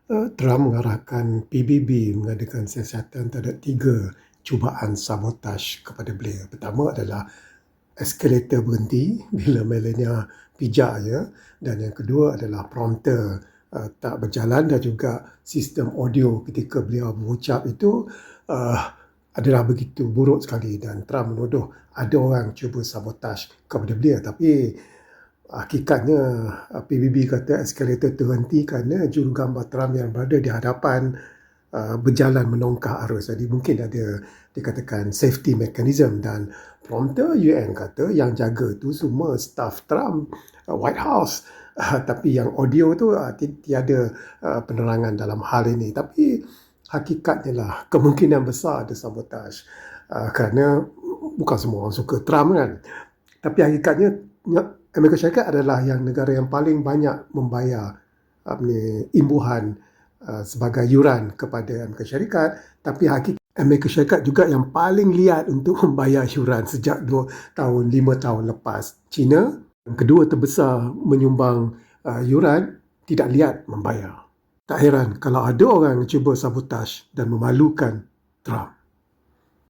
Trump mengarahkan PBB mengadakan siasatan terhadap 3 cubaan sabotaj kepada beliau. Pertama adalah eskalator berhenti bila Melania pijak je, dan yang kedua adalah prompter tak berjalan, dan juga sistem audio ketika beliau berucap itu adalah begitu buruk sekali, dan Trump menuduh ada orang cuba sabotaj kepada beliau. Tapi hakikatnya PBB kata eskalator terhenti kerana jurugambar Trump yang berada di hadapan berjalan menongkar arus. Jadi mungkin ada dikatakan safety mechanism, dan prompter UN kata yang jaga tu semua staff Trump, White House. Tapi yang audio tu tiada penerangan dalam hal ini. Tapi hakikatnya lah kemungkinan besar ada sabotaj, kerana bukan semua orang suka Trump kan. Tapi hakikatnya Amerika Syarikat adalah yang negara yang paling banyak membayar imbuhan sebagai yuran kepada Amerika Syarikat. Tapi hakikat Amerika Syarikat juga yang paling liat untuk membayar yuran sejak 5 tahun lepas. China yang kedua terbesar menyumbang yuran tidak liat membayar. Tak heran kalau ada orang cuba sabotaj dan memalukan Trump.